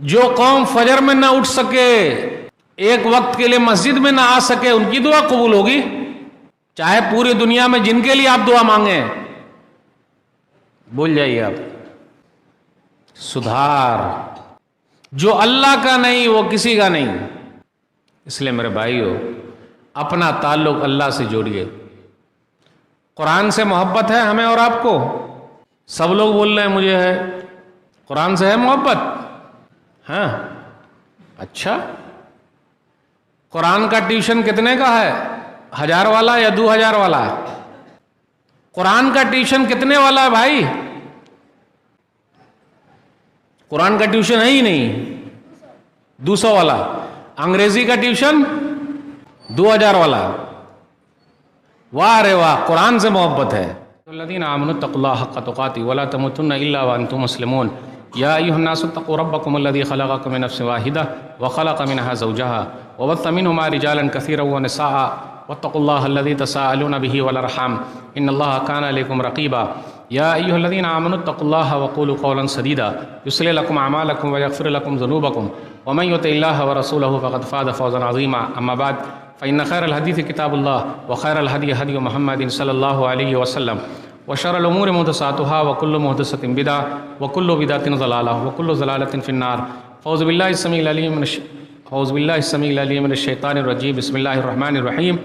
जो कौम फजर में ना उठ सके, एक वक्त के लिए मस्जिद में ना आ सके, उनकी दुआ कबूल होगी? चाहे पूरी दुनिया में जिनके लिए आप दुआ मांगे, भूल जाइए आप। सुधार जो अल्लाह का नहीं वो किसी का नहीं। इसलिए मेरे भाइयों, अपना ताल्लुक अल्लाह से जोड़िए। कुरान से मोहब्बत है हमें और आपको? सब लोग बोल रहे हैं मुझे है। कुरान से है मोहब्बत? हाँ, अच्छा। कुरान का ट्यूशन कितने का है? 1000 वाला या 2000 वाला? कुरान का ट्यूशन कितने वाला है भाई? कुरान का ट्यूशन है ही नहीं, 200 वाला। अंग्रेजी का ट्यूशन 2000 वाला। वाह रे वाह, कुरान से मोहब्बत है। वल्लज़ीना आमनु तक़ुल्लाह हक़्क़ तुक़ातिही वला तमूतुन्ना इल्ला व अन्तुम मुस्लिमून। या अय्युहन्नासु इत्तक़ू रब्बकुम अल्लज़ी ख़लक़कुम मिन नफ़्सिन वाहिदा व ख़लक़ मिनहा ज़ौजहा व बस्स मिनहुमा रिजालन कसीरन व निसाअ वत्तक़ुल्लाह अल्लज़ी तसाअलूना बिही वल अर्हाम इन्नल्लाहा काना अलैकुम रक़ीबा। या अय्युहल्लज़ीना आमनु इत्तक़ुल्लाह व क़ूलू क़ौलन सदीदा युस्लिह लकुम अमालकुम व यग़फ़िर लकुम ज़ुनूबकुम व मन युति'िल्लाह व रसूलहु फ़क़द फ़ाज़ फ़ौज़न अज़ीमा। अम्मा बाद फ़इन्न खैरल हदीस किताबुल्लाह व खैरल हदी हदी मुहम्मदिन सल्लल्लाहु अलैहि वसल्लम व शर्रल उमूरि मुहदसातुहा व कुल्लु मुहदसतिन बिदअह व कुल्लु बिदअतिन ज़लालह व कुल्लु ज़लालतिन फ़िन्नार। फ़ौज़ु बिल्लाहि समीइल अलीम मिनश शैतानिर रजीम। बिस्मिल्लाहिर रहमानिर रहीम।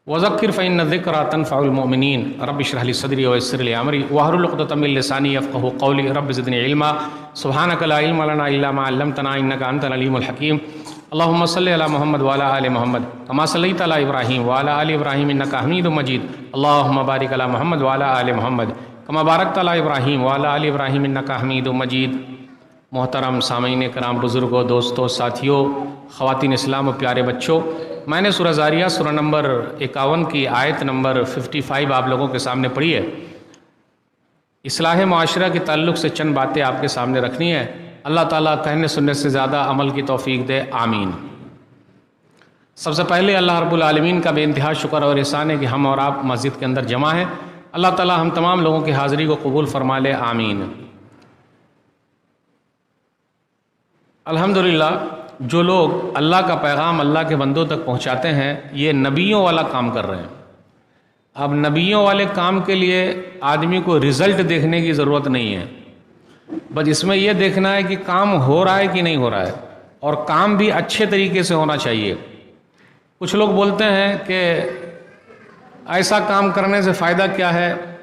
वज़क्किर फ़इन्न ज़िक्रा तनफ़उल मुमिनीन। रब्बि इश्रह ली सदरी व यस्सिर ली अमरी वहलुल उक़दतम मिन लिसानी यफ़क़हू क़ौली। रब्बि ज़िदनी इल्मा। सुब्हानका ला इल्मा लना इल्ला मा अल्लमतना इन्नका अंतल अलीमुल हकीम। अल्लाहुम्मा सल्लि अला मुहम्मद व अला आलि मुहम्मद कमा सल्लैता अला इब्राहीम व अला आलि इब्राहीम इन्नका हमीदुम मजीद। अल्लाहुम्मा बारिक अला मुहम्मद व अला आलि मुहम्मद कमा बारकता अला इब्राहीम व अला आलि इब्राहीम इन्नका हमीदुम मजीद। मोहतरम सामीन कराम, बुज़ुर्गों, दोस्तों, साथियों, ख़वातीन इस्लाम और प्यारे बच्चों, मैंने सूरह ज़ारियात सूरह नंबर 51 की आयत नंबर 55 आप लोगों के सामने पढ़ी है। इस्लाह माशरा के ताल्लुक़ से चंद बातें आपके सामने रखनी है। अल्लाह ताला कहने सुनने से ज़्यादा अमल की तौफ़ीक दे, आमीन। सबसे पहले अल्लाह रब्बुल आलमीन का बेइंतहा शुक्र और एहसान है कि हम और आप मस्जिद के अंदर जमा हैं। अल्लाह ताला हम तमाम लोगों की हाज़िरी को कबूल फ़रमा ले, आमीन। अल्हम्दुलिल्लाह, जो लोग अल्लाह का पैगाम अल्लाह के बंदों तक पहुँचाते हैं, ये नबियों वाला काम कर रहे हैं। अब नबियों वाले काम के लिए आदमी को रिज़ल्ट देखने की ज़रूरत नहीं है, बस इसमें यह देखना है कि काम हो रहा है कि नहीं हो रहा है, और काम भी अच्छे तरीके से होना चाहिए। कुछ लोग बोलते हैं कि ऐसा काम करने से फ़ायदा क्या है,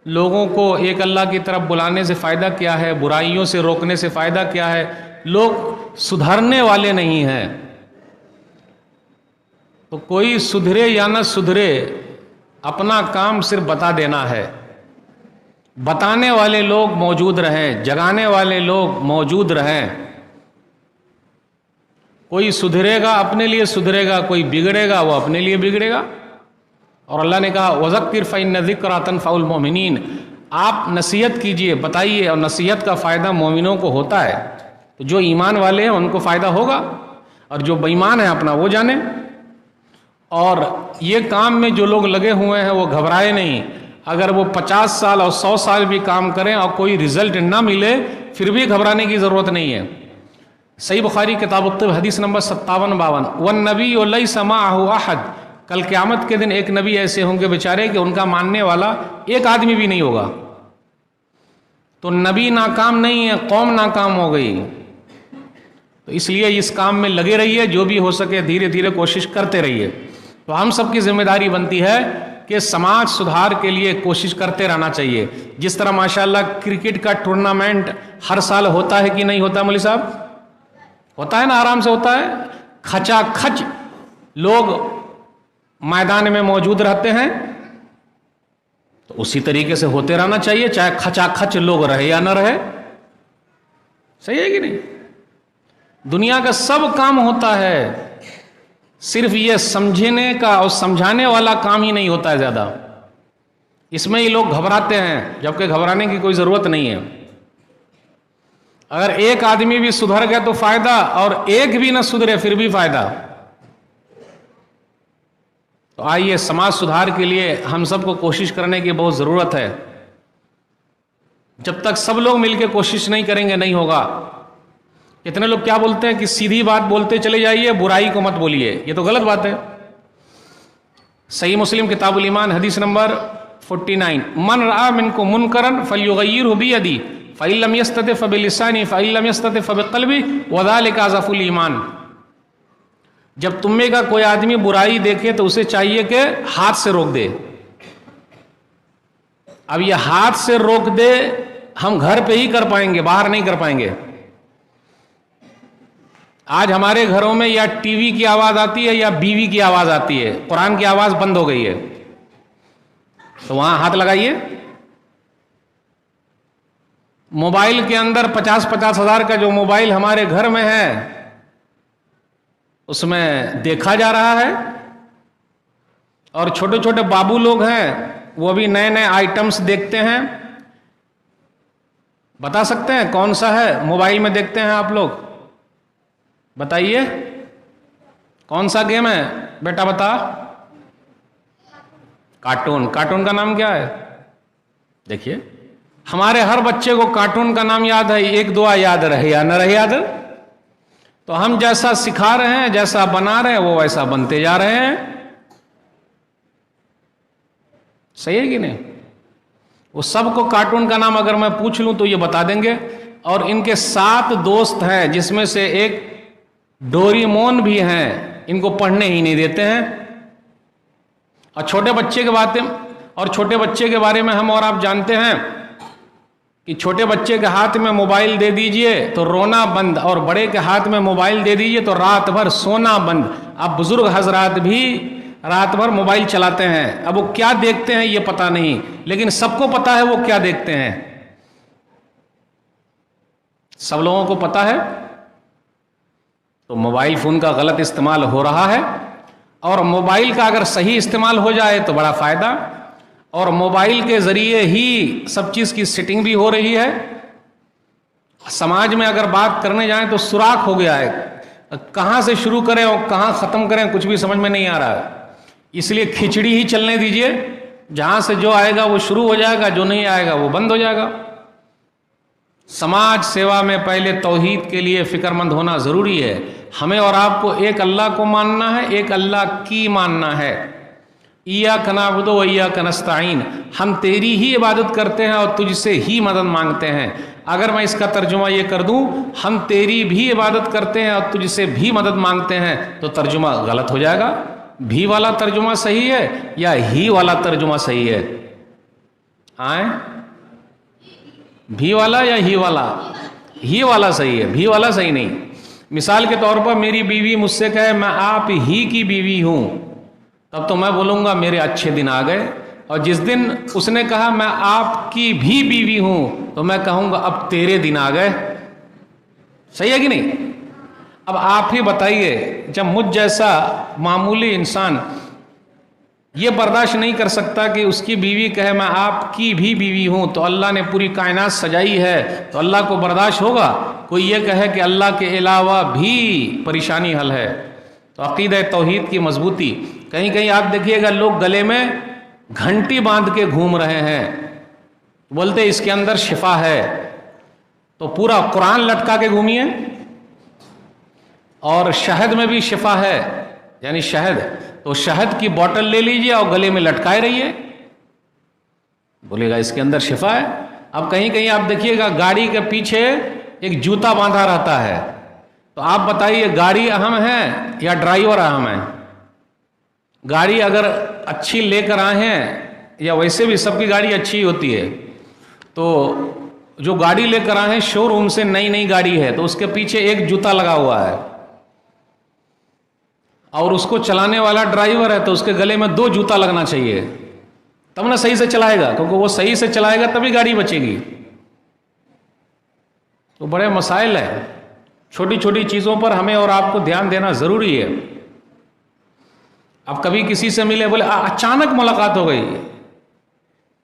लोगों को एक अल्लाह की तरफ बुलाने से फ़ायदा क्या है, बुराइयों से रोकने से फ़ायदा क्या है। लोग सुधरने वाले नहीं हैं। तो कोई सुधरे या न सुधरे, अपना काम सिर्फ बता देना है। बताने वाले लोग मौजूद रहें, जगाने वाले लोग मौजूद रहें। कोई सुधरेगा अपने लिए सुधरेगा, कोई बिगड़ेगा वो अपने लिए बिगड़ेगा। और अल्लाह ने कहा वज़क्किर फ़इन्न ज़िक्रा तनफ़उल मुमिनीन। आप नसीहत कीजिए, बताइए, और नसीहत का फ़ायदा मोमिनों को होता है। तो जो ईमान वाले हैं उनको फ़ायदा होगा, और जो बेईमान है अपना वो जाने। और ये काम में जो लोग लगे हुए हैं वो घबराए नहीं। अगर वो 50 साल और 100 साल भी काम करें और कोई रिज़ल्ट ना मिले, फिर भी घबराने की ज़रूरत नहीं है। सही बुखारी किताब तिब हदीस नंबर 57-52, वन्नबी लैसा मअहु अहद। कल क़यामत के दिन एक नबी ऐसे होंगे बेचारे कि उनका मानने वाला एक आदमी भी नहीं होगा। तो नबी नाकाम नहीं है, कौम नाकाम हो गई। तो इसलिए इस काम में लगे रहिए, जो भी हो सके धीरे धीरे कोशिश करते रहिए। तो हम सबकी जिम्मेदारी बनती है कि समाज सुधार के लिए कोशिश करते रहना चाहिए। जिस तरह माशाल्लाह क्रिकेट का टूर्नामेंट हर साल होता है कि नहीं होता मौलवी साहब? होता है ना, आराम से होता है। खचाखच लोग मैदान में मौजूद रहते हैं, तो उसी तरीके से होते रहना चाहिए, चाहे खचाखच लोग रहे या न रहे। सही है कि नहीं? दुनिया का सब काम होता है, सिर्फ ये समझने का और समझाने वाला काम ही नहीं होता है ज़्यादा। इसमें ही लोग घबराते हैं, जबकि घबराने की कोई ज़रूरत नहीं है। अगर एक आदमी भी सुधर गया तो फ़ायदा, और एक भी ना सुधरे फिर भी फ़ायदा। तो आइए, समाज सुधार के लिए हम सबको कोशिश करने की बहुत ज़रूरत है। जब तक सब लोग मिलकर कोशिश नहीं करेंगे नहीं होगा। कितने लोग क्या बोलते हैं कि सीधी बात बोलते चले जाइए, बुराई को मत बोलिए। ये तो गलत बात है। सही मुस्लिम किताबुल ईमान हदीस नंबर 49, मन रआ मिनको मुनकरन फलयुगय्यिरहु बियदी फ़इन लम यस्तति फ़बिलिसानी फ़इन लम यस्तति फ़बिक़ल्बी वज़ालिका अज़अफ़ुल ईमान। जब तुम में का कोई आदमी बुराई देखे तो उसे चाहिए कि हाथ से रोक दे। अब ये हाथ से रोक दे हम घर पे ही कर पाएंगे, बाहर नहीं कर पाएंगे। आज हमारे घरों में या टीवी की आवाज आती है या बीवी की आवाज आती है, कुरान की आवाज बंद हो गई है, तो वहां हाथ लगाइए। मोबाइल के अंदर 50-50 हजार का जो मोबाइल हमारे घर में है उसमें देखा जा रहा है, और छोटे छोटे बाबू लोग हैं वो भी नए नए आइटम्स देखते हैं। बता सकते हैं कौन सा है मोबाइल में देखते हैं आप लोग? बताइए कौन सा गेम है बेटा, बता। कार्टून। कार्टून का नाम क्या है? देखिए हमारे हर बच्चे को कार्टून का नाम याद है, एक दुआ याद रहे या न रहे याद। तो हम जैसा सिखा रहे हैं, जैसा बना रहे हैं, वो वैसा बनते जा रहे हैं। सही है कि नहीं? वो सबको कार्टून का नाम अगर मैं पूछ लूं तो ये बता देंगे। और इनके 7 दोस्त हैं जिसमें से एक डोरेमोन भी हैं, इनको पढ़ने ही नहीं देते हैं। और छोटे बच्चे के बारे में हम और आप जानते हैं कि छोटे बच्चे के हाथ में मोबाइल दे दीजिए तो रोना बंद, और बड़े के हाथ में मोबाइल दे दीजिए तो रात भर सोना बंद। अब बुजुर्ग हजरात भी रात भर मोबाइल चलाते हैं। अब वो क्या देखते हैं ये पता नहीं, लेकिन सबको पता है वो क्या देखते हैं। सब लोगों को पता है। तो मोबाइल फोन का गलत इस्तेमाल हो रहा है, और मोबाइल का अगर सही इस्तेमाल हो जाए तो बड़ा फायदा। और मोबाइल के जरिए ही सब चीज की सेटिंग भी हो रही है। समाज में अगर बात करने जाएं तो सुराख हो गया है, कहां से शुरू करें और कहां खत्म करें कुछ भी समझ में नहीं आ रहा है। इसलिए खिचड़ी ही चलने दीजिए, जहां से जो आएगा वो शुरू हो जाएगा, जो नहीं आएगा वो बंद हो जाएगा। समाज सेवा में पहले तौहीद के लिए फिक्रमंद होना जरूरी है। हमें और आपको एक अल्लाह को मानना है, एक अल्लाह की मानना है। इय्याका नअबुदु व इय्याका नस्तईन, हम तेरी ही इबादत करते हैं और तुझसे ही मदद मांगते हैं। अगर मैं इसका तर्जुमा ये कर दूं, हम तेरी भी इबादत करते हैं और तुझसे भी मदद मांगते हैं, तो तर्जुमा गलत हो जाएगा। भी वाला तर्जुमा सही है या ही वाला तर्जुमा सही है? आए, भी वाला या ही वाला? ही वाला सही है, भी वाला सही नहीं। मिसाल के तौर पर मेरी बीवी मुझसे कहे मैं आप ही की बीवी हूं, तब तो मैं बोलूंगा मेरे अच्छे दिन आ गए। और जिस दिन उसने कहा मैं आपकी भी बीवी हूं, तो मैं कहूंगा अब तेरे दिन आ गए। सही है कि नहीं? अब आप ही बताइए, जब मुझ जैसा मामूली इंसान ये बर्दाश्त नहीं कर सकता कि उसकी बीवी कहे मैं आपकी भी बीवी हूं, तो अल्लाह ने पूरी कायनात सजाई है, तो अल्लाह को बर्दाश्त होगा? कोई ये कहे कि अल्लाह के अलावा भी परेशानी हल है। तो अकीदा तौहीद की मजबूती। कहीं कहीं आप देखिएगा लोग गले में घंटी बांध के घूम रहे हैं, बोलते इसके अंदर शिफा है। तो पूरा कुरान लटका के घूमिए। और शहद में भी शिफा है, यानी शहद, तो शहद की बोतल ले लीजिए और गले में लटकाए रहिए, बोलेगा इसके अंदर शिफा है। अब कहीं कहीं आप देखिएगा गाड़ी के पीछे एक जूता बांधा रहता है, तो आप बताइए गाड़ी अहम है या ड्राइवर अहम है? गाड़ी अगर अच्छी लेकर आए हैं, या वैसे भी सबकी गाड़ी अच्छी होती है, तो जो गाड़ी लेकर आए हैं शोरूम से नई नई गाड़ी है, तो उसके पीछे एक जूता लगा हुआ है, और उसको चलाने वाला ड्राइवर है, तो उसके गले में 2 जूता लगना चाहिए, तब ना सही से चलाएगा, क्योंकि वो सही से चलाएगा तभी गाड़ी बचेगी। तो बड़े मसाइल है। छोटी छोटी चीज़ों पर हमें और आपको ध्यान देना ज़रूरी है। अब कभी किसी से मिले, बोले अचानक मुलाकात हो गई,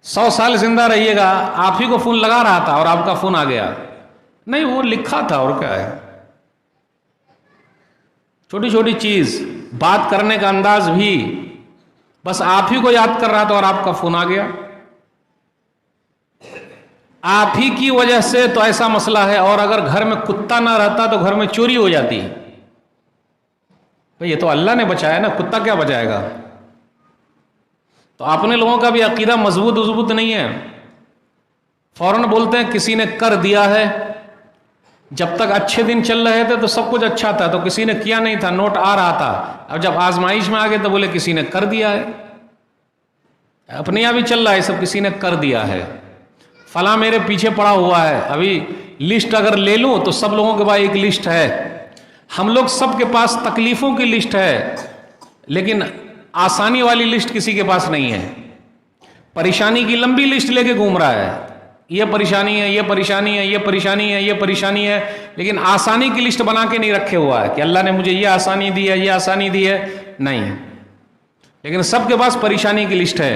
100 साल जिंदा रहिएगा, आप ही को फ़ोन लगा रहा था और आपका फ़ोन आ गया। नहीं, वो लिखा था, और क्या है। छोटी छोटी चीज़, बात करने का अंदाज भी, बस आप ही को याद कर रहा था और आपका फ़ोन आ गया। आप ही की वजह से तो ऐसा मसला है, और अगर घर में कुत्ता ना रहता तो घर में चोरी हो जाती है। तो ये तो अल्लाह ने बचाया ना, कुत्ता क्या बचाएगा। तो अपने लोगों का भी अकीदा मजबूत नहीं है, फौरन बोलते हैं किसी ने कर दिया है। जब तक अच्छे दिन चल रहे थे तो सब कुछ अच्छा था, तो किसी ने किया नहीं था, नोट आ रहा था। अब जब आजमाइश में आ गए तो बोले किसी ने कर दिया है। अपने यहाँ भी चल रहा है सब, किसी ने कर दिया है, फला मेरे पीछे पड़ा हुआ है। अभी लिस्ट अगर ले लूं तो सब लोगों के पास एक लिस्ट है, हम लोग सबके पास तकलीफों की लिस्ट है, लेकिन आसानी वाली लिस्ट किसी के पास नहीं है। परेशानी की लंबी लिस्ट लेके घूम रहा है, ये परेशानी है, ये परेशानी है, ये परेशानी है, ये परेशानी है, लेकिन आसानी की लिस्ट बना के नहीं रखे हुआ है कि अल्लाह ने मुझे ये आसानी दी है, ये आसानी दी है, नहीं। लेकिन सबके पास परेशानी की लिस्ट है।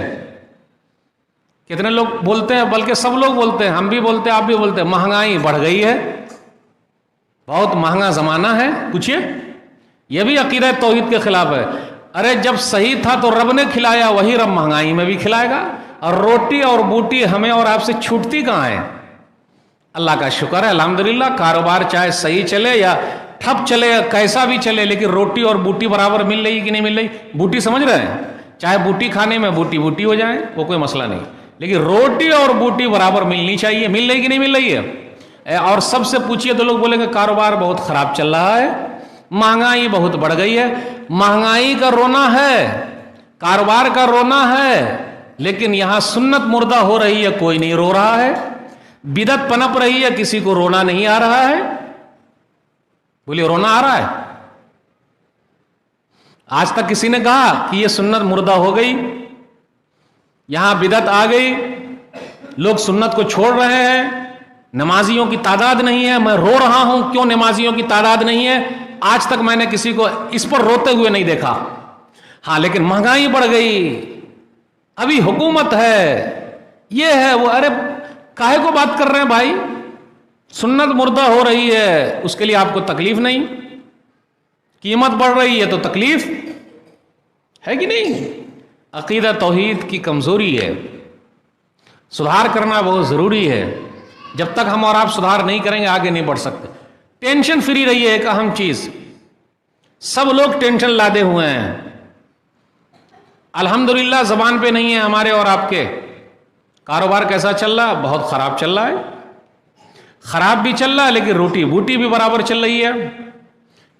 कितने लोग बोलते हैं, बल्कि सब लोग बोलते हैं, हम भी बोलते हैं, आप भी बोलते हैं, महंगाई बढ़ गई है, बहुत महंगा जमाना है। पूछिए, यह भी अकीदा तौहीद के खिलाफ है। अरे जब सही था तो रब ने खिलाया, वही रब महंगाई में भी खिलाएगा। और रोटी और बूटी हमें और आपसे छूटती कहाँ है। अल्लाह का शुक्र है, अल्हम्दुलिल्लाह, कारोबार चाहे सही चले या ठप चले या कैसा भी चले, लेकिन रोटी और बूटी बराबर मिल रही कि नहीं मिल रही। बूटी समझ रहे हैं, चाहे बूटी खाने में बूटी बूटी हो जाए वो कोई मसला नहीं, लेकिन रोटी और बूटी बराबर मिलनी चाहिए। मिल रही कि नहीं मिल रही है। और सबसे पूछिए तो लोग बोलेंगे कारोबार बहुत खराब चल रहा है, महंगाई बहुत बढ़ गई है। महंगाई का रोना है, कारोबार का रोना है, लेकिन यहां सुन्नत मुर्दा हो रही है, कोई नहीं रो रहा है। बिदत पनप रही है, किसी को रोना नहीं आ रहा है। बोलिए, रोना आ रहा है? आज तक किसी ने कहा कि यह सुन्नत मुर्दा हो गई, यहां बिदत आ गई, लोग सुन्नत को छोड़ रहे हैं, नमाजियों की तादाद नहीं है, मैं रो रहा हूं क्यों नमाजियों की तादाद नहीं है। आज तक मैंने किसी को इस पर रोते हुए नहीं देखा। हां, लेकिन महंगाई बढ़ गई, अभी हुकूमत है, ये है वो। अरे काहे को बात कर रहे हैं भाई, सुन्नत मुर्दा हो रही है, उसके लिए आपको तकलीफ नहीं, कीमत बढ़ रही है तो तकलीफ है कि नहीं। अकीदा तौहीद की कमजोरी है, सुधार करना बहुत जरूरी है। जब तक हम और आप सुधार नहीं करेंगे आगे नहीं बढ़ सकते। टेंशन फ्री रहिए, एक अहम चीज, सब लोग टेंशन लादे हुए हैं। अल्हम्दुलिल्लाह जबान पे नहीं है हमारे और आपके। कारोबार कैसा चल रहा? बहुत खराब चल रहा है। खराब भी चल रहा है, लेकिन रोटी बूटी भी बराबर चल रही है।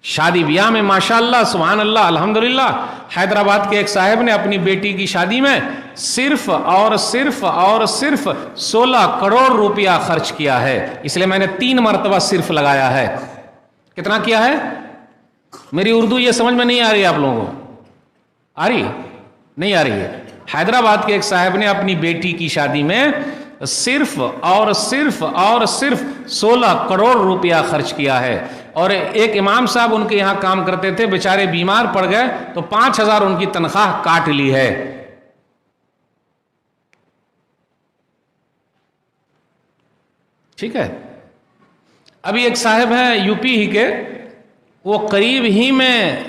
शादी ब्याह में माशाअल्लाह सुभान अल्लाह अल्हम्दुलिल्लाह, हैदराबाद के एक साहब ने अपनी बेटी की शादी में सिर्फ और सिर्फ 16 करोड़ रुपया खर्च किया है। इसलिए मैंने 3 मरतबा सिर्फ लगाया है। कितना किया है? मेरी उर्दू ये समझ में नहीं आ रही है आप लोगों को? आ रही? नहीं आ रही है। हैदराबाद के एक साहब ने अपनी बेटी की शादी में सिर्फ और सिर्फ 16 करोड़ रुपया खर्च किया है। और एक इमाम साहब उनके यहां काम करते थे, बेचारे बीमार पड़ गए तो 5,000 उनकी तनख्वाह काट ली है। ठीक है। अभी एक साहब हैं यूपी ही के, वो करीब ही में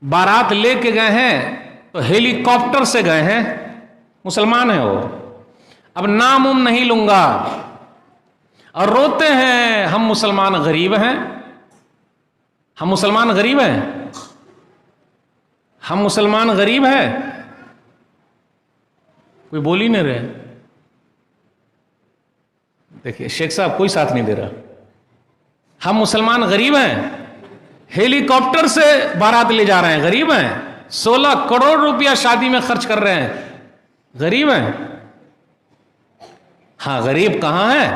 बारात लेके गए हैं तो हेलीकॉप्टर से गए हैं, मुसलमान है वो, अब नाम उम नहीं लूंगा, और रोते हैं हम मुसलमान गरीब हैं, हम मुसलमान गरीब हैं, हम मुसलमान गरीब हैं। कोई बोल ही नहीं रहे। देखिए शेख साहब कोई साथ नहीं दे रहा। हम मुसलमान गरीब हैं, हेलीकॉप्टर से बारात ले जा रहे हैं, गरीब हैं, 16 करोड़ रुपया शादी में खर्च कर रहे हैं, गरीब हैं। हाँ, गरीब कहां है?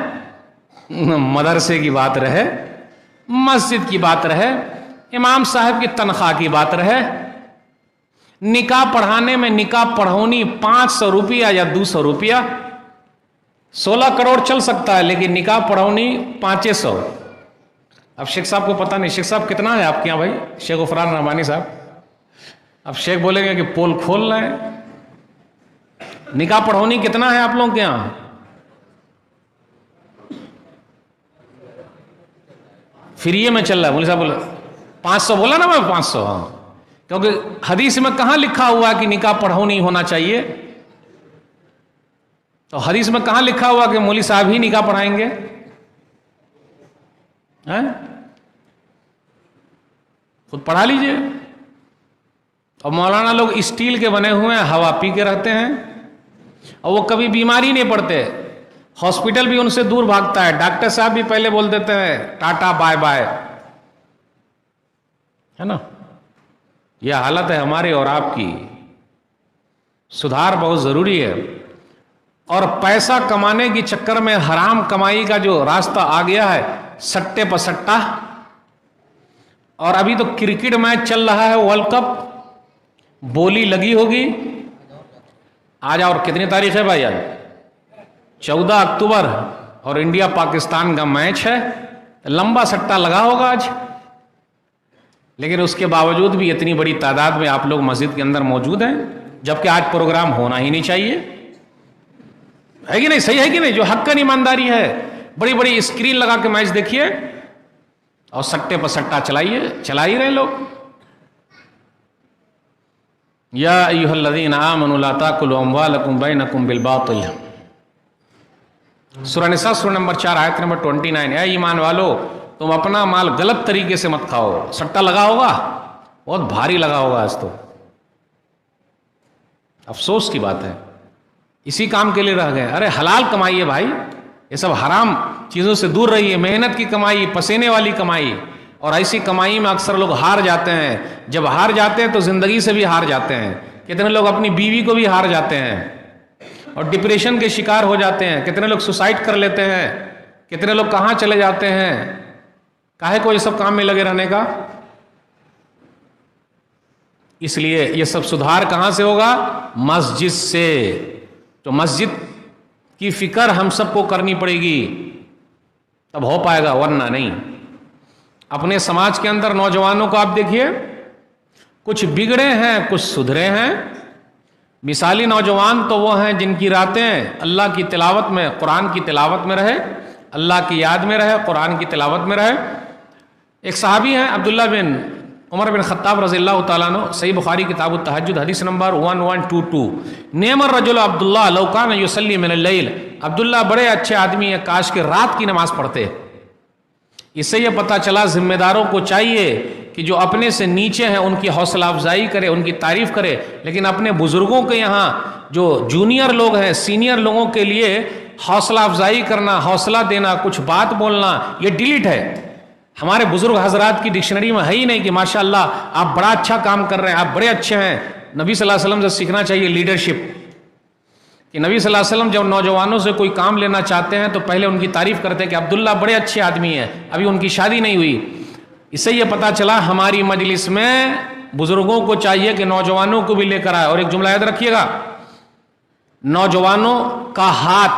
मदरसे की बात रहे, मस्जिद की बात रहे, इमाम साहब की तनख्वाह की बात रहे, निकाह पढ़ाने में निकाह पढ़ौनी 500 रुपया या 200 रुपया, 16 करोड़ चल सकता है, लेकिन निकाह पढ़ौनी 500। अब शेख साहब को पता नहीं, शेख साहब कितना है आपके यहाँ भाई? शेख गफरान रहमानी साहब, अब शेख बोलेंगे कि पोल खोल रहे हैं। निकाह पढ़ौनी कितना है आप लोगों के यहाँ? फ्री में चल रहा है? बोले साहब बोले 500 बोला ना मैं, 500। हाँ, क्योंकि हदीस में कहां लिखा हुआ है कि निकाह पढ़ौनी होना चाहिए? तो हदीस में कहां लिखा हुआ कि मौलवी साहब ही निकाह पढ़ाएंगे? हैं? खुद पढ़ा लीजिए। और मौलाना लोग स्टील के बने हुए हैं, हवा पी के रहते हैं, और वो कभी बीमारी नहीं पड़ते। हॉस्पिटल भी उनसे दूर भागता है। डॉक्टर साहब भी पहले बोल देते हैं टाटा बाय बाय, है ना। यह हालत है हमारी और आपकी। सुधार बहुत जरूरी है। और पैसा कमाने के चक्कर में हराम कमाई का जो रास्ता आ गया है, सट्टे पर सट्टा। और अभी तो क्रिकेट मैच चल रहा है, वर्ल्ड कप, बोली लगी होगी आज। और कितनी तारीख है भाई? आज 14 अक्टूबर, और इंडिया पाकिस्तान का मैच है। लंबा सट्टा लगा होगा आज। लेकिन उसके बावजूद भी इतनी बड़ी तादाद में आप लोग मस्जिद के अंदर मौजूद हैं, जबकि आज प्रोग्राम होना ही नहीं चाहिए, है कि नहीं? सही है कि नहीं? जो हक्कन ईमानदारी है, बड़ी बड़ी स्क्रीन लगा के मैच देखिए और सट्टे पर सट्टा चला ही रहे लोग। या अय्युहल्लज़ीना आमनू ला ताकुलू अम्वालकुम बैनकुम बिल बातिल। सूरह निसा सूरह नंबर 4 आयत नंबर 29। ऐ ईमान वालो, तुम अपना माल गलत तरीके से मत खाओ। सट्टा लगा होगा, बहुत भारी लगा होगा आज तो। अफसोस की बात है, इसी काम के लिए रह गए। अरे हलाल कमाइए भाई, ये सब हराम चीज़ों से दूर रहिए। मेहनत की कमाई, पसीने वाली कमाई। और ऐसी कमाई में अक्सर लोग हार जाते हैं। जब हार जाते हैं तो ज़िंदगी से भी हार जाते हैं। कितने लोग अपनी बीवी को भी हार जाते हैं और डिप्रेशन के शिकार हो जाते हैं। कितने लोग सुसाइड कर लेते हैं। कितने लोग कहाँ चले जाते हैं। काहे को ये सब काम में लगे रहने का? इसलिए ये सब सुधार कहाँ से होगा? मस्जिद से। तो मस्जिद की फिक्र हम सबको करनी पड़ेगी, तब हो पाएगा, वरना नहीं। अपने समाज के अंदर नौजवानों को आप देखिए, कुछ बिगड़े हैं, कुछ सुधरे हैं। मिसाली नौजवान तो वो हैं जिनकी रातें अल्लाह की तिलावत में, कुरान की तिलावत में रहे, अल्लाह की याद में रहे, कुरान की तिलावत में रहे। एक सहाबी हैं अब्दुल्ला बिन उमर बिन खत्ताब रज़ियल्लाहु ताला अन्हु, सही बुखारी किताबुत तहज्जुद हदीस नंबर 1122। नेमर रजुल अब्दुल्ला लौ कान युसल्ली मिनल लैल। अब्दुल्ला बड़े अच्छे आदमी है, काश के रात की नमाज पढ़ते। इससे यह पता चला जिम्मेदारों को चाहिए कि जो अपने से नीचे हैं उनकी हौसला अफजाई करे, उनकी तारीफ करे। लेकिन अपने बुजुर्गों के यहाँ जो जूनियर लोग हैं, सीनियर लोगों के लिए हौसला अफजाई करना, हौसला देना, कुछ बात बोलना, ये डिलीट है। हमारे बुजुर्ग हजरात की डिक्शनरी में है ही नहीं कि माशाअल्लाह आप बड़ा अच्छा काम कर रहे हैं, आप बड़े अच्छे हैं। नबी सल्लल्लाहु अलैहि वसल्लम से सीखना चाहिए लीडरशिप, कि नबी सल्लल्लाहु अलैहि वसल्लम जब नौजवानों से कोई काम लेना चाहते हैं तो पहले उनकी तारीफ करते हैं कि अब्दुल्ला बड़े अच्छे आदमी हैं, अभी उनकी शादी नहीं हुई। इससे यह पता चला हमारी मजलिस में बुजुर्गों को चाहिए कि नौजवानों को भी लेकर आए। और एक जुमला याद रखिएगा, नौजवानों का हाथ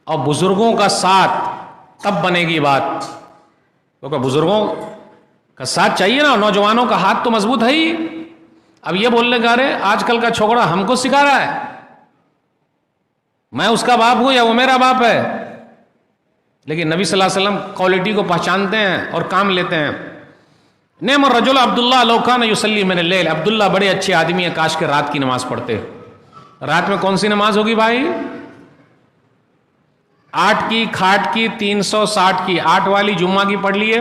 और बुजुर्गों का साथ तब बनेगी बात। क्योंकि बुजुर्गों का साथ चाहिए ना, नौजवानों का हाथ तो मजबूत है ही। अब ये बोलने का रहे आजकल का छोकरा हमको सिखा रहा है, मैं उसका बाप हूं या वो मेरा बाप है। लेकिन नबी सल्लल्लाहु अलैहि वसल्लम क्वालिटी को पहचानते हैं और काम लेते हैं। नेम रजुल अब्दुल्ला लौ कान युसल्ली मिनल लैल। अब्दुल्ला बड़े अच्छे आदमी हैं, काश के रात की नमाज पढ़ते। रात में कौन सी नमाज होगी भाई? 8 की, खाट की, 360 की। 8 वाली जुम्मा की पढ़ लिए,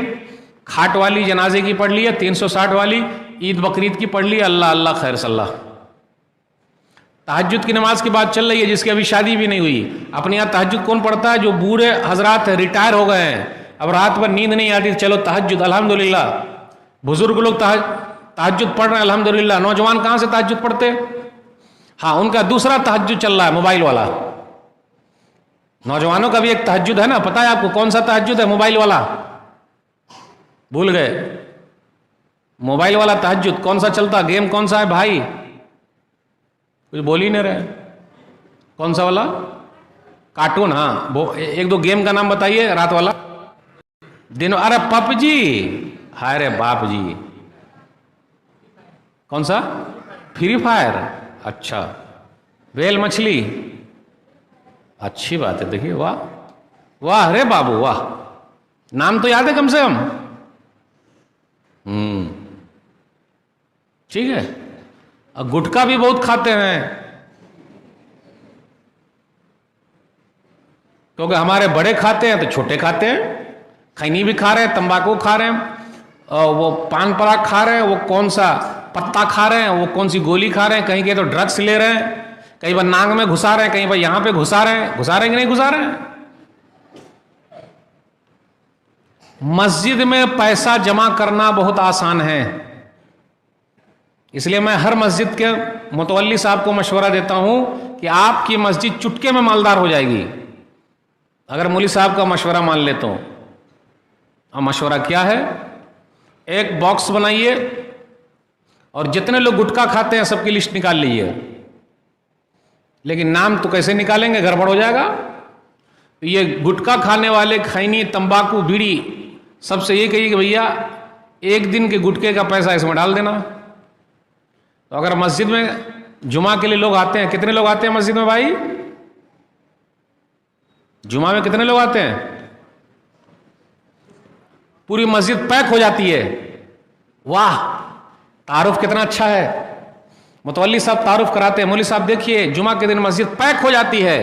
खाट वाली जनाजे की पढ़ लिए, 360 वाली ईद बकरीद की पढ़ ली। अल्लाह अल्लाह खैर सल्लाह। तहज्जुद की नमाज की बात चल रही है, जिसकी अभी शादी भी नहीं हुई। अपने यहाँ तहज्जुद कौन पढ़ता है? जो बूढ़े हजरात रिटायर हो गए हैं, अब रात भर नींद नहीं आती, चलो तहज्जुद अल्हम्दुलिल्लाह। बुजुर्ग लोग तहज्जुद पढ़ रहे हैं अल्हम्दुलिल्लाह। नौजवान कहाँ से तहज्जुद पढ़ते? हाँ, उनका दूसरा तहज्जुद चल रहा है, मोबाइल वाला। नौजवानों का भी एक तहज्जुद है ना, पता है आपको कौन सा तहज्जुद है? मोबाइल वाला। भूल गए? मोबाइल वाला तहज्जुद कौन सा चलता? गेम कौन सा है भाई? कुछ बोल ही नहीं रहे। कौन सा वाला? कार्टून। हाँ, वो एक दो गेम का नाम बताइए रात वाला। दिन, अरे पबजी। हाय रे बाप जी। कौन सा? Free fire. अच्छा, वेल मछली। अच्छी बात है। देखिए, वाह वाह रे बाबू वाह, नाम तो याद है कम से कम। ठीक है। और गुटखा भी बहुत खाते हैं। क्योंकि हमारे बड़े खाते हैं तो छोटे खाते हैं, खैनी भी खा रहे हैं, तंबाकू खा रहे हैं, और वो पान पराग खा रहे हैं, वो कौन सा पत्ता खा रहे हैं, वो कौन सी गोली खा रहे हैं, कहीं के तो ड्रग्स ले रहे हैं, कहीं बार नाक में घुसा रहे हैं, कहीं बार यहां पे घुसा रहे हैं। घुसा रहे हैं कि नहीं घुसा रहे हैं? मस्जिद में पैसा जमा करना बहुत आसान है, इसलिए मैं हर मस्जिद के मुतवल्ली साहब को मशवरा देता हूं कि आपकी मस्जिद चुटके में मालदार हो जाएगी अगर मौलवी साहब का मशवरा मान ले तो। अब मशवरा क्या है? एक बॉक्स बनाइए और जितने लोग गुटखा खाते हैं सबकी लिस्ट निकाल लीजिए, लेकिन नाम तो कैसे निकालेंगे, गड़बड़ हो जाएगा। तो ये गुटखा खाने वाले, खैनी, तंबाकू, बीड़ी, सबसे ये कहिए कि भैया एक दिन के गुटखे का पैसा इसमें डाल देना। तो अगर मस्जिद में जुमा के लिए लोग आते हैं, कितने लोग आते हैं मस्जिद में भाई? जुमा में कितने लोग आते हैं? पूरी मस्जिद पैक हो जाती है। वाह, तारुफ कितना अच्छा है। मुतवल्ली साहब तारुफ कराते हैं, मौलवी साहब देखिए जुमा के दिन मस्जिद पैक हो जाती है।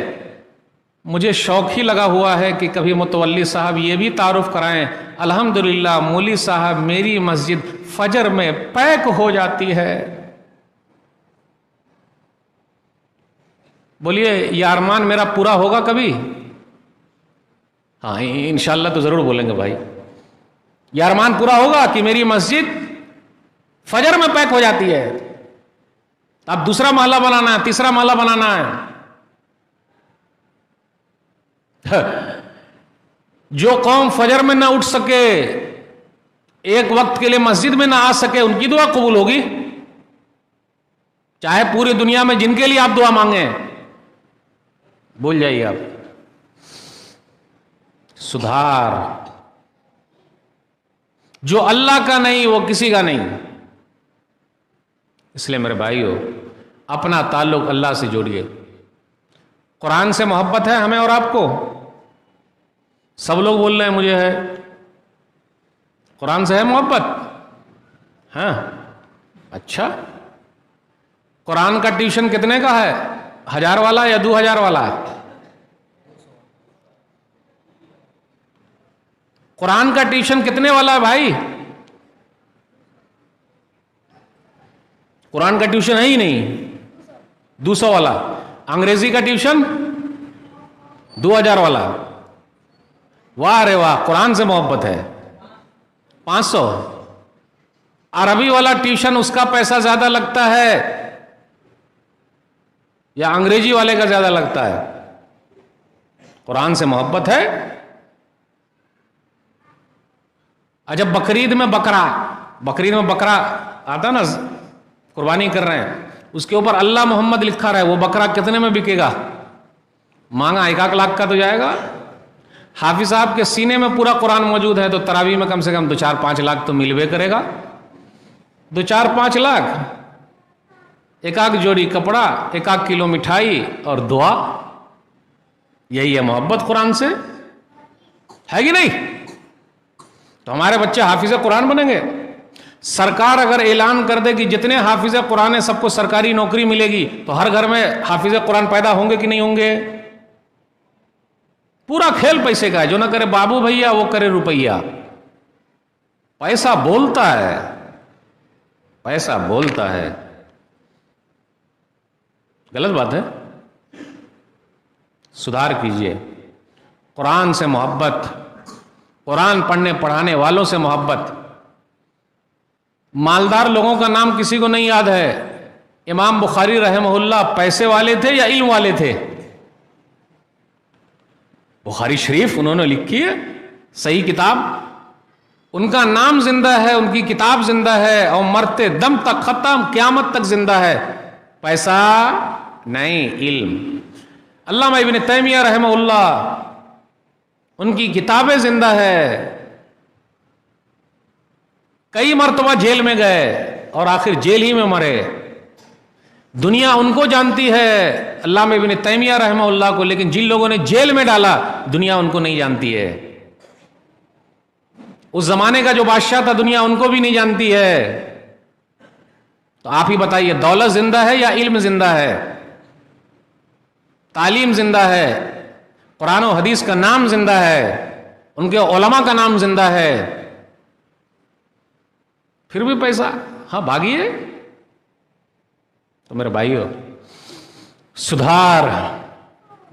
मुझे शौक ही लगा हुआ है कि कभी मुतवल्ली साहब ये भी तारुफ कराएं, अल्हम्दुलिल्लाह मौलवी साहब मेरी मस्जिद फजर में पैक हो जाती है। बोलिए ये अरमान मेरा पूरा होगा कभी? हाँ इंशाल्लाह तो जरूर बोलेंगे भाई, ये अरमान पूरा होगा कि मेरी मस्जिद फजर में पैक हो जाती है। अब दूसरा महला बनाना है, तीसरा महला बनाना है। जो कौम फजर में ना उठ सके, एक वक्त के लिए मस्जिद में ना आ सके, उनकी दुआ कबूल होगी, चाहे पूरी दुनिया में जिनके लिए आप दुआ मांगे। बोल जाइए आप। सुधार जो अल्लाह का नहीं वो किसी का नहीं। इसलिए मेरे भाइयों अपना ताल्लुक अल्लाह से जोड़िए। कुरान से मोहब्बत है हमें और आपको? सब लोग बोल रहे हैं मुझे है। कुरान से है मोहब्बत? हाँ, अच्छा। कुरान का ट्यूशन कितने का है? 1000 वाला या 2000 वाला? कुरान का ट्यूशन कितने वाला है भाई? कुरान का ट्यूशन है ही नहीं, 200 वाला। अंग्रेजी का ट्यूशन 2000 वाला। वाह रे वाह, कुरान से मोहब्बत है। 500। अरबी वाला ट्यूशन उसका पैसा ज्यादा लगता है या अंग्रेजी वाले का ज्यादा लगता है? कुरान से मोहब्बत है। जब बकरीद में बकरा आता ना, कुर्बानी कर रहे हैं, उसके ऊपर अल्लाह मोहम्मद लिखा रहा है, वो बकरा कितने में बिकेगा? मांगा 1 लाख का तो जाएगा। हाफिज साहब के सीने में पूरा कुरान मौजूद है तो तरावी में कम से कम 2-4-5 लाख तो मिलवे करेगा। 2-4-5 लाख, 1 जोड़ी कपड़ा, 1 किलो मिठाई और दुआ। यही है मोहब्बत कुरान से, है कि नहीं? तो हमारे बच्चे हाफिज कुरान बनेंगे। सरकार अगर ऐलान कर दे कि जितने हाफिज कुरान है सबको सरकारी नौकरी मिलेगी, तो हर घर में हाफिज कुरान पैदा होंगे कि नहीं होंगे? पूरा खेल पैसे का है। जो ना करे बाबू भैया वो करे रुपैया। पैसा बोलता है, पैसा बोलता है। गलत बात है। सुधार कीजिए। कुरान से मोहब्बत, कुरान पढ़ने पढ़ाने वालों से मोहब्बत। मालदार लोगों का नाम किसी को नहीं याद है। इमाम बुखारी रहमहुल्लाह पैसे वाले थे या इल्म वाले थे? बुखारी शरीफ उन्होंने लिखी है, सही किताब। उनका नाम जिंदा है, उनकी किताब जिंदा है और मरते दम तक, खत्म क़यामत तक जिंदा है। पैसा नहीं, इल्म। अल्लामा इब्न तैमिया रहमहुल्लाह, उनकी किताबें जिंदा है। कई मर्तबा जेल में गए और आखिर जेल ही में मरे। दुनिया उनको जानती है, अल्लामा इब्न तैमिया रहमहुल्लाह को, लेकिन जिन लोगों ने जेल में डाला दुनिया उनको नहीं जानती है। उस जमाने का जो बादशाह था दुनिया उनको भी नहीं जानती है। तो आप ही बताइए, दौलत जिंदा है या इल्म जिंदा है? तालीम जिंदा है, कुरान और हदीस का नाम जिंदा है, उनके उलमा का नाम जिंदा है, फिर भी पैसा, हाँ भागिए। तो मेरे भाइयों, सुधार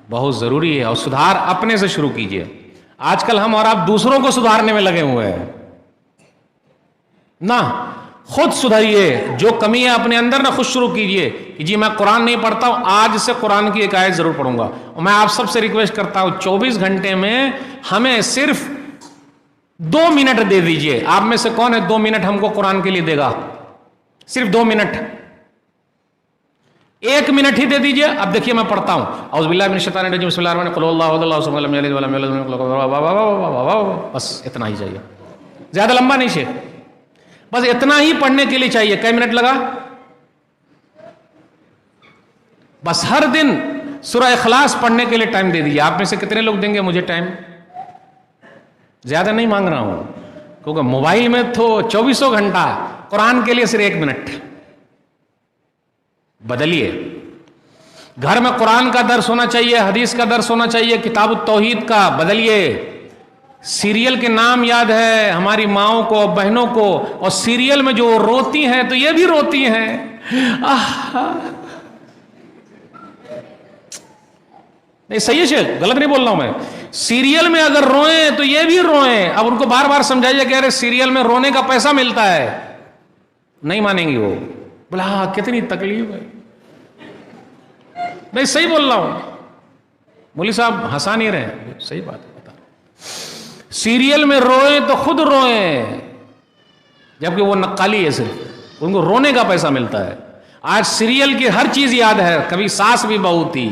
बहुत जरूरी है, और सुधार अपने से शुरू कीजिए। आजकल हम और आप दूसरों को सुधारने में लगे हुए हैं ना, खुद सुधरिए। जो कमी है अपने अंदर ना, खुद शुरू कीजिए कि जी मैं कुरान नहीं पढ़ता हूं, आज से कुरान की एक आयत जरूर पढ़ूंगा। और मैं आप सबसे रिक्वेस्ट करता हूं, 24 घंटे में हमें सिर्फ 2 मिनट दे दीजिए। आप में से कौन है 2 मिनट हमको कुरान के लिए देगा? सिर्फ 2 मिनट, 1 मिनट ही दे दीजिए। अब देखिए मैं पढ़ता हूं, औज़ुबिल्लाहि मिनश शैतानिर रजीम, बिस्मिल्लाहिर रहमानिर रहीम, बस इतना ही चाहिए, ज्यादा लंबा नहीं चाहिए, बस इतना ही पढ़ने के लिए चाहिए। कई मिनट लगा? बस हर दिन सूरह इखलास पढ़ने के लिए टाइम दे दीजिए। आप में से कितने लोग देंगे मुझे टाइम? ज्यादा नहीं मांग रहा हूं, क्योंकि मोबाइल में तो 24 घंटा, कुरान के लिए सिर्फ 1 मिनट। बदलिए। घर में कुरान का दर्स होना चाहिए, हदीस का दर्स होना चाहिए, किताब तौहीद का। बदलिए। सीरियल के नाम याद है हमारी माओं को, बहनों को, और सीरियल में जो रोती हैं तो ये भी रोती हैं। नहीं, सही है शेख, गलत नहीं बोल रहा हूं मैं। सीरियल में अगर रोए तो ये भी रोए। अब उनको बार बार समझाइए कि अरे सीरियल में रोने का पैसा मिलता है, नहीं मानेंगी वो। बोला कितनी तकलीफ है। नहीं, सही बोल रहा हूं, मौलवी साहब हंसा नहीं रहे, सही बात है, बता। सीरियल में रोए तो खुद रोए, जबकि वो नक्काली है, सिर्फ उनको रोने का पैसा मिलता है। आज सीरियल की हर चीज याद है, कभी सास भी बहू थी,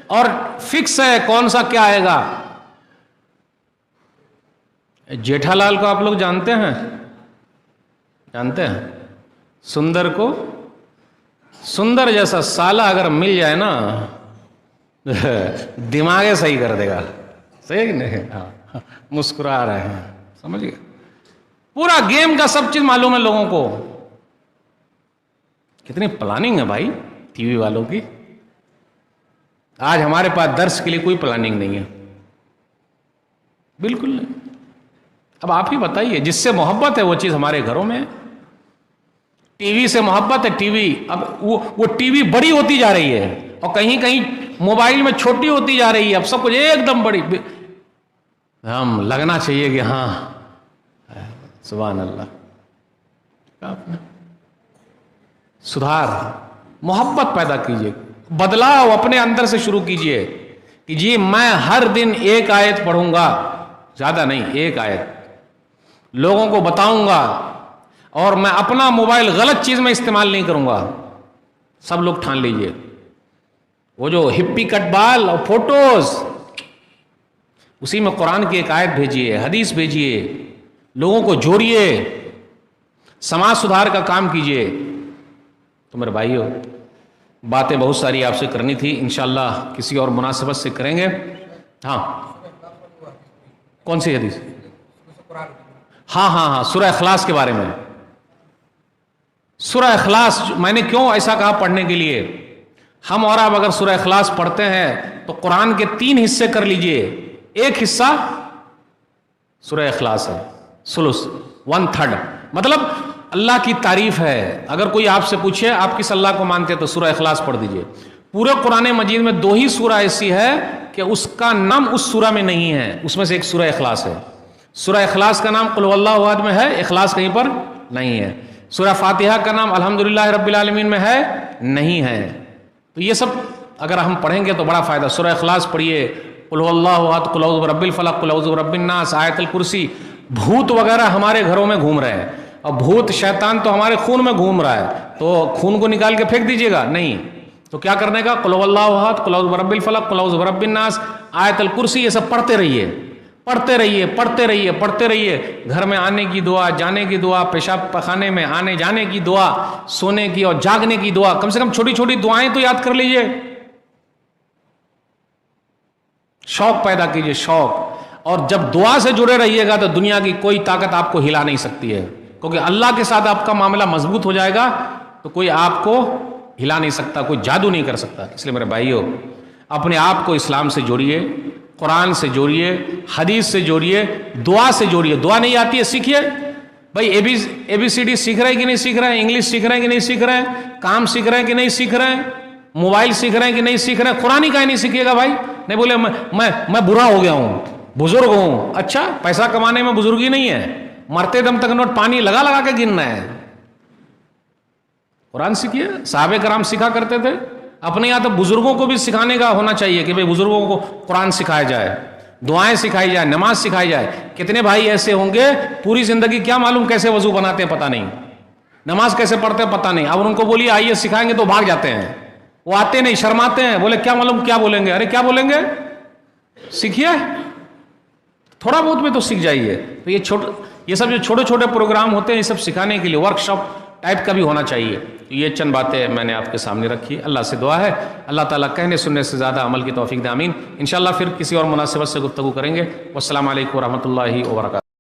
और फिक्स है कौन सा क्या आएगा। जेठालाल को आप लोग जानते हैं? जानते हैं? सुंदर को, सुंदर जैसा साला अगर मिल जाए ना, दिमागे सही कर देगा। सही नहीं? हाँ, मुस्कुरा रहे हैं, समझिए। पूरा गेम का सब चीज मालूम है लोगों को। कितनी प्लानिंग है भाई टीवी वालों की। आज हमारे पास दर्स के लिए कोई प्लानिंग नहीं है, बिल्कुल नहीं। अब आप ही बताइए, जिससे मोहब्बत है वो चीज हमारे घरों में है। टीवी से मोहब्बत है, टीवी। अब वो टीवी बड़ी होती जा रही है, और कहीं कहीं मोबाइल में छोटी होती जा रही है। अब सब कुछ एकदम बड़ी। हम लगना चाहिए कि हाँ, सुभान अल्लाह। आपने सुधार, मोहब्बत पैदा कीजिए, बदलाव अपने अंदर से शुरू कीजिए कि जी मैं हर दिन 1 आयत पढ़ूंगा, ज्यादा नहीं, 1 आयत लोगों को बताऊंगा, और मैं अपना मोबाइल गलत चीज में इस्तेमाल नहीं करूंगा। सब लोग ठान लीजिए। वो जो हिप्पी कट बाल और फोटोज, उसी में कुरान की 1 आयत भेजिए, हदीस भेजिए, लोगों को जोड़िए, समाज सुधार का काम कीजिए। तो मेरे भाइयों, बातें बहुत सारी आपसे करनी थी, इंशाअल्लाह किसी और मुनासिबत से करेंगे। हाँ, कौन सी हदीस? हाँ हाँ हाँ, सूरह इखलास के बारे में। सूरह इखलास मैंने क्यों ऐसा कहा पढ़ने के लिए? हम और आप अगर सूरह इखलास पढ़ते हैं तो कुरान के 3 हिस्से कर लीजिए। एक हिस्सा सूरह इखलास है, सुलुस, 1/3, मतलब अल्लाह की तारीफ है। अगर कोई आपसे पूछे आप किस अल्लाह को मानते हैं, तो सूरह इखलास पढ़ दीजिए। पूरे कुरान मजीद में 2 ही सूरह ऐसी है कि उसका नाम उस सूरह में नहीं है, उसमें से एक सूरह इखलास है। सूरह इखलास का नाम कुल हुवल्लाहु अहद में है, इखलास कहीं पर नहीं है। सूरह फातिहा का नाम अल्हम्दुलिल्लाह रब्बिल आलमीन में है, नहीं है। तो ये सब अगर हम पढ़ेंगे तो बड़ा फायदा। सूरह इखलास पढ़िए, कुल हुवल्लाहु अहद, कुल औज़ु बिरब्बिल फलक, कुल औज़ु बिरब्बिन नास, आयतुल कुर्सी। भूत वगैरह हमारे घरों में घूम रहे हैं, और भूत शैतान तो हमारे खून में घूम रहा है, तो खून को निकाल के फेंक दीजिएगा? नहीं। तो क्या करने का? कुल हुवल्लाहु अहद, कुल औज़ु बिरब्बिल फलक, कुल औज़ु बिरब्बिन नास, आयतुल कुर्सी, ये सब पढ़ते रहिए, पढ़ते रहिए, पढ़ते रहिए, पढ़ते रहिए। घर में आने की दुआ, जाने की दुआ, पेशाब पखाने में आने जाने की दुआ, सोने की और जागने की दुआ, कम से कम छोटी छोटी दुआएं तो याद कर लीजिए। शौक पैदा कीजिए, शौक। और जब दुआ से जुड़े रहिएगा तो दुनिया की कोई ताकत आपको हिला नहीं सकती है, क्योंकि अल्लाह के साथ आपका मामला मजबूत हो जाएगा तो कोई आपको हिला नहीं सकता, कोई जादू नहीं कर सकता। इसलिए मेरे भाइयों, अपने आप को इस्लाम से जोड़िए, कुरान से जोड़िए, हदीस से जोड़िए, दुआ से जोड़िए। दुआ नहीं आती है सीखिए भाई। ABCD सीख रहे हैं कि नहीं सीख रहे हैं, इंग्लिश सीख रहे हैं कि नहीं सीख रहे हैं, काम सीख रहे हैं कि नहीं सीख रहे हैं, मोबाइल सीख रहे हैं कि नहीं सीख रहे हैं, कुरान ही काहे नहीं सीखिएगा भाई। नहीं बोले मैं बुरा हो गया हूं, बुजुर्ग हूं। अच्छा, पैसा कमाने में बुजुर्गी नहीं है, मरते दम तक नोट पानी लगा लगा के गिनना है। कुरान सीखिए, साहबे कराम सिखा करते थे। अपने यहाँ तो बुजुर्गों को भी सिखाने का होना चाहिए कि भाई बुजुर्गों को कुरान सिखाया जाए, दुआएं सिखाई जाए, नमाज सिखाई जाए। कितने भाई ऐसे होंगे पूरी जिंदगी क्या मालूम कैसे वजू बनाते हैं पता नहीं, नमाज कैसे पढ़ते हैं पता नहीं। अब उनको बोलिए आइए सिखाएंगे तो भाग जाते हैं, वो आते नहीं, शर्माते हैं, बोले क्या मालूम क्या बोलेंगे। अरे क्या बोलेंगे, सीखिए, थोड़ा बहुत में तो सीख जाइए। तो ये सब जो छोटे छोटे प्रोग्राम होते हैं ये सब सिखाने के लिए वर्कशॉप टाइप का भी होना चाहिए। तो ये चंद बातें मैंने आपके सामने रखी। अल्लाह से दुआ है अल्लाह ताला कहने सुनने से ज़्यादा अमल की तौफीक दे, आमीन। इंशाअल्लाह फिर किसी और मुनासिबत से गुफ्तगू करेंगे। वस्सलामु अलैकुम वरहमतुल्लाहि वबरकातुहू।